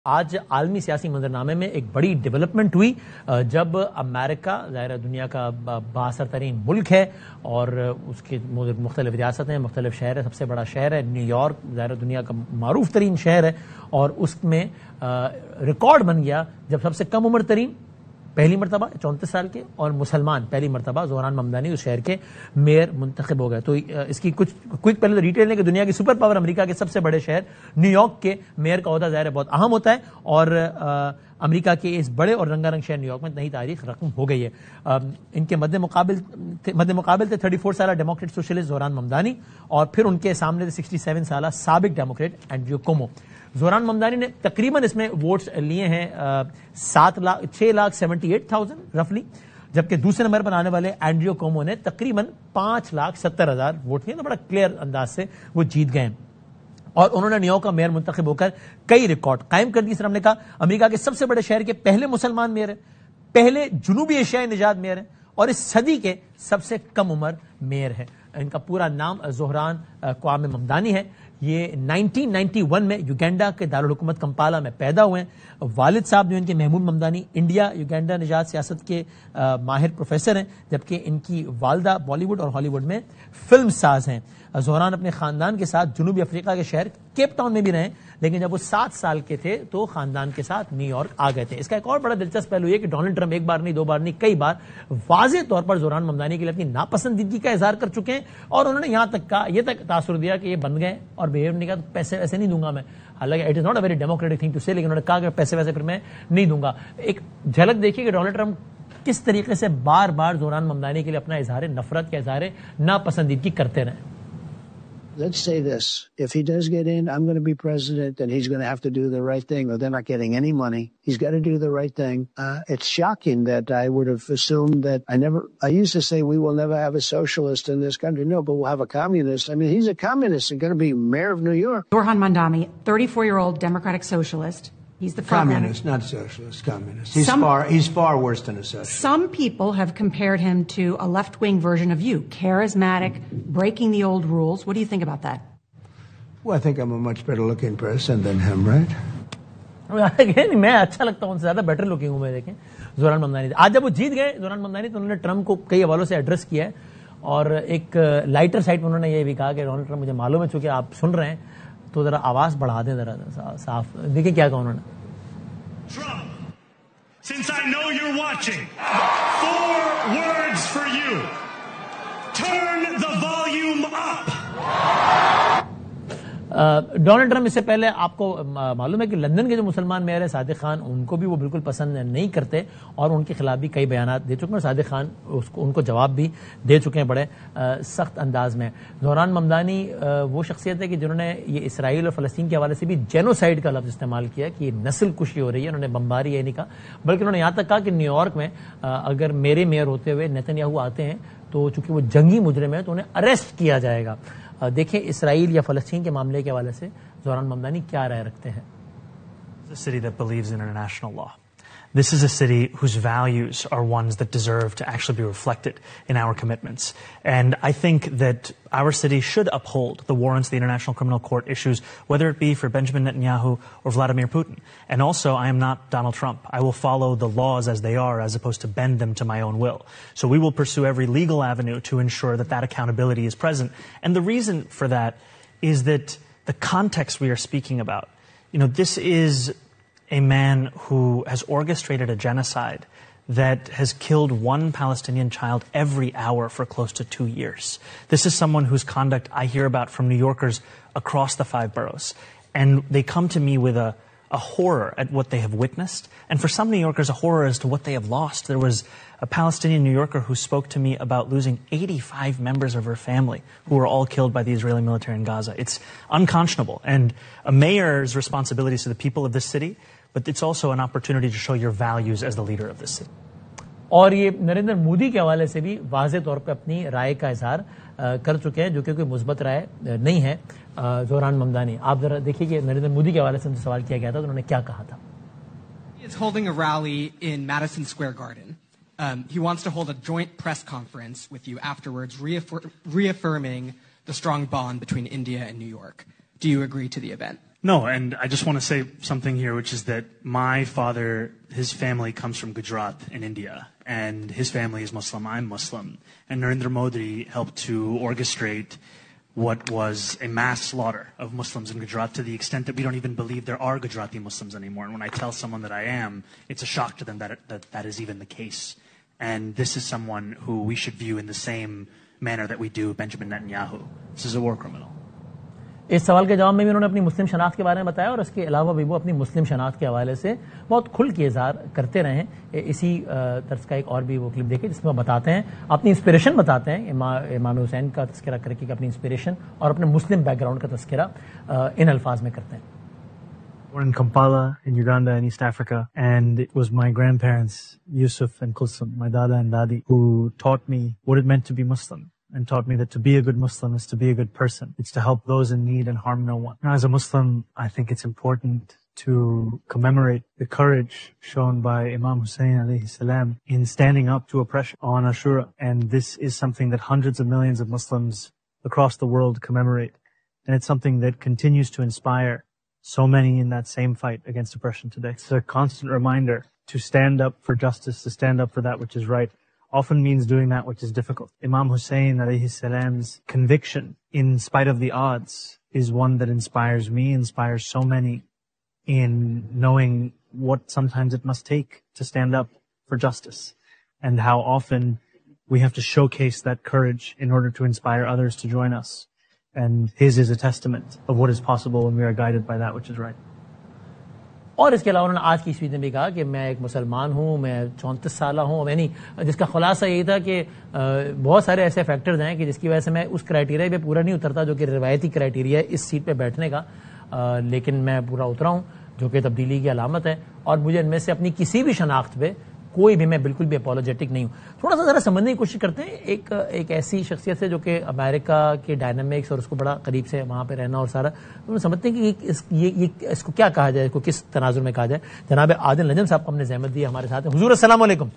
آج عالمی سیاسی منظرنامے میں ایک بڑی ڈیولپمنٹ ہوئی جب امریکہ ظاہر دنیا کا بااثر ترین ملک ہے اور اس کے مختلف ریاستیں مختلف شہر ہے. سب سے بڑا شہر ہے نیو یارک, ظاہر دنیا کا معروف ترین شہر ہے, اور اس میں ریکارڈ بن گیا جب سب سے کم عمر ترین پہلی مرتبہ 34 سال کے اور مسلمان پہلی مرتبہ زہران ممدانی اس شہر کے میئر منتخب ہو گئے. تو اس کی کچھ کوئک پہلے ریٹیل ہے کہ دنیا کی سپر پاور امریکہ کے سب سے بڑے شہر نیو یارک کے میئر کا عہدہ ظاہر بہت اہم ہوتا ہے, اور امریکہ کے اس بڑے اور رنگا رنگ شہر نیو یارک میں نئی تاریخ رقم ہو گئی ہے. ان کے مد مقابل تھے 34 سالہ ڈیموکریٹ سوشلسٹ زہران ممدانی, اور پھر ان کے سامنے تھے 67 سالہ سابق Democrat Andrew comma. Dhahran Mamdani نے تقریباً اس میں ووٹس لیے ہیں 6,78,000 رفلی, جبکہ دوسرے نمبر پر آنے والے اینڈریو کومو نے تقریباً 5,70,000 ووٹ لیے. تو بڑا کلیئر انداز سے وہ جیت گئے, اور انہوں نے نیو یارک کا میئر منتخب ہو کر کئی ریکارڈ قائم کر دی. سر ہم نے کہا امریکہ کے سب سے بڑے شہر کے پہلے مسلمان میئر ہیں, پہلے جنوبی ایشیائی نژاد میئر ہیں, اور اس صدی کے سب سے کم عمر میئر ہے. ان کا پورا نام زہران کوامے ممدانی ہے. یہ 1991 میں یوگینڈا کے دارالحکومت کمپالا میں پیدا ہوئے ہیں. والد صاحب جو ان کے محمود ممدانی انڈیا یوگینڈا نژاد سیاست کے ماہر پروفیسر ہیں, جبکہ ان کی والدہ بالی ووڈ اور ہالی ووڈ میں فلم ساز ہیں. زہران اپنے خاندان کے ساتھ جنوبی افریقہ کے شہر کیپ ٹاؤن میں بھی رہے, لیکن جب وہ 7 سال کے تھے تو خاندان کے ساتھ نیو یارک آ گئے تھے. اس کا ایک اور بڑا دلچسپ پہلو یہ کہ ڈونلڈ ٹرمپ ایک بار نہیں, 2 بار نہیں, کئی بار واضح طور پر زہران ممدانی کے لیے اپنی ناپسندیدگی کا اظہار کر چکے ہیں, اور انہوں نے یہاں تک کہا, یہ تک تاثر دیا کہ یہ بن گئے اور بہیو نہیں کہا تو پیسے ویسے نہیں دوں گا میں. حالانکہ it is not a very democratic thing to say, لیکن انہوں نے کہا کہ پیسے ویسے پھر میں نہیں دوں گا. ایک جھلک دیکھیے کہ ڈونلڈ ٹرمپ کس طریقے سے بار بار زہران ممدانی کے لیے اپنا اظہار نفرت یا اظہار ناپسندیدگی کرتے رہے. Let's say this. If he does get in, I'm going to be president, and he's going to have to do the right thing, or they're not getting any money. He's got to do the right thing. It's shocking that I would have assumed that I used to say we will never have a socialist in this country. No, but we'll have a communist. I mean, he's a communist and going to be mayor of New York. Zohran Mamdani, 34-year-old Democratic socialist. He's the communist, not socialist, communist. He's far worse than a socialist. Some people have compared him to a left-wing version of you, charismatic, breaking the old rules. What do you think about that? Well, I think I'm a much better-looking person than him, right? میں اچھا لگتا ہوں, ان سے زیادہ better looking ہوں میں. دیکھیں زہران ممدانی آج جب وہ جیت گئے زہران ممدانی, تو انہوں نے ٹرمپ کو کئی حوالوں سے ایڈریس کیا ہے, اور ایک لائٹر سائٹ میں انہوں نے یہ بھی کہا کہ ڈونلڈ ٹرمپ, مجھے معلوم ہے چونکہ آپ سن رہے ہیں تو ذرا آواز بڑھا دیں ذرا صاف. دیکھیں کیا کہا انہوں نے. Trump, since I know you're watching, 4 words for you. Turn the volume up. Donald Trump اس سے پہلے آپ کو معلوم ہے کہ لندن کے جو مسلمان میئر ہیں صادق خان, ان کو بھی وہ بالکل پسند نہیں کرتے, اور ان کے خلاف بھی کئی بیانات دے چکے ہیں, اور صادق خان ان کو جواب بھی دے چکے ہیں بڑے سخت انداز میں. زہران ممدانی وہ شخصیت ہے کہ جنہوں نے یہ اسرائیل اور فلسطین کے حوالے سے بھی جینوسائیڈ کا لفظ استعمال کیا کہ یہ نسل کشی ہو رہی ہے. انہوں نے بمباری یہ نہیں کہا, بلکہ انہوں نے یہاں تک کہا کہ نیو یارک میں اگر میرے میئر ہوتے ہوئے نیتن یاہو آتے ہیں تو چونکہ وہ جنگی مجرم ہے تو انہیں اریسٹ کیا جائے گا. دیکھیں اسرائیل یا فلسطین کے معاملے کے حوالے سے زہران ممدانی کیا رائے رکھتے ہیں. A city that believes in international law. This is a city whose values are ones that deserve to actually be reflected in our commitments. And I think that our city should uphold the warrants the International Criminal Court issues, whether it be for Benjamin Netanyahu or Vladimir Putin. And also, I am not Donald Trump. I will follow the laws as they are, as opposed to bend them to my own will. So we will pursue every legal avenue to ensure that that accountability is present. And the reason for that is that the context we are speaking about, this is a man who has orchestrated a genocide that has killed one Palestinian child every hour for close to 2 years. This is someone whose conduct I hear about from New Yorkers across the 5 boroughs. And they come to me with a horror at what they have witnessed. And for some New Yorkers, a horror as to what they have lost. There was a Palestinian New Yorker who spoke to me about losing 85 members of her family who were all killed by the Israeli military in Gaza. It's unconscionable. And a mayor's responsibility is to the people of this city, but it's also an opportunity to show your values as the leader of this city. اور یہ نریندر مودی کے حوالے سے بھی واضح طور پہ اپنی رائے کا اظہار کر چکے ہیں, جو کہ کوئی مثبت رائے نہیں ہے. زہران ممدانی آپ ذرا دیکھیے کہ نریندر مودی کے حوالے سے ان سے سوال کیا گیا تھا تو انہوں نے کیا کہا تھا. He is holding a rally in Madison Square Garden. He wants to hold a joint press conference with you afterwards, reaffirming the strong bond between India and New York. Do you agree to the event? No, and I just want to say something here, which is that my father, his family comes from Gujarat in India, and his family is Muslim, I'm Muslim. And Narendra Modi helped to orchestrate what was a mass slaughter of Muslims in Gujarat to the extent that we don't even believe there are Gujarati Muslims anymore. And when I tell someone that I am, it's a shock to them that is even the case. And this is someone who we should view in the same manner that we do Benjamin Netanyahu. This is a war criminal. اس سوال کے جواب میں بھی انہوں نے اپنی مسلم شناخت کے بارے میں بتایا اور اس کے علاوہ بھی وہ اپنی مسلم شناخت کے حوالے سے بہت کھل کے اظہار کرتے رہے ہیں. اسی طرز کا ایک اور بھی وہ کلپ دیکھیں جس میں وہ بتاتے ہیں اپنی انسپریشن بتاتے ہیں امام حسین کا تذکرہ کر کے اپنی انسپریشن اور اپنے مسلم بیک گراؤنڈ کا تذکرہ ان الفاظ میں کرتے ہیں. Born in Kampala in Uganda in East Africa, and it was my grandparents Yusuf and Kulsum, my dada and dadi, who taught me what it meant to be Muslim. And taught me that to be a good Muslim is to be a good person. It's to help those in need and harm no one. Now, as a Muslim, I think it's important to commemorate the courage shown by Imam Hussein alayhi salam in standing up to oppression on Ashura. And this is something that hundreds of millions of Muslims across the world commemorate. And it's something that continues to inspire so many in that same fight against oppression today. It's a constant reminder to stand up for justice, to stand up for that which is right. Often means doing that which is difficult. Imam Hussein alayhi salam's conviction, in spite of the odds, is one that inspires me, inspires so many in knowing what sometimes it must take to stand up for justice, and how often we have to showcase that courage in order to inspire others to join us. And his is a testament of what is possible when we are guided by that which is right. اور اس کے علاوہ انہوں نے آج کی speech میں بھی کہا کہ میں ایک مسلمان ہوں, میں 34 سالہ ہوں, یعنی جس کا خلاصہ یہی تھا کہ بہت سارے ایسے فیکٹرز ہیں کہ جس کی وجہ سے میں اس کرائیٹیریا پہ پورا نہیں اترتا جو کہ روایتی کرائیٹیریا ہے اس سیٹ پہ بیٹھنے کا, لیکن میں پورا اترا ہوں جو کہ تبدیلی کی علامت ہے, اور مجھے ان میں سے اپنی کسی بھی شناخت پہ کوئی بھی, میں بالکل بھی اپولوجیٹک نہیں ہوں. تھوڑا سا ذرا سمجھنے کی کوشش کرتے ہیں ایک ایسی شخصیت سے جو کہ امریکہ کے ڈائنامکس اور اس کو بڑا قریب سے وہاں پہ رہنا اور سارا, تو سمجھتے ہیں کہ اس کو کیا کہا جائے, اس کو کس تناظر میں کہا جائے. جناب عادل نجم صاحب کو ہم نے زحمت دی, ہمارے ساتھ ہیں. حضور السلام علیکم.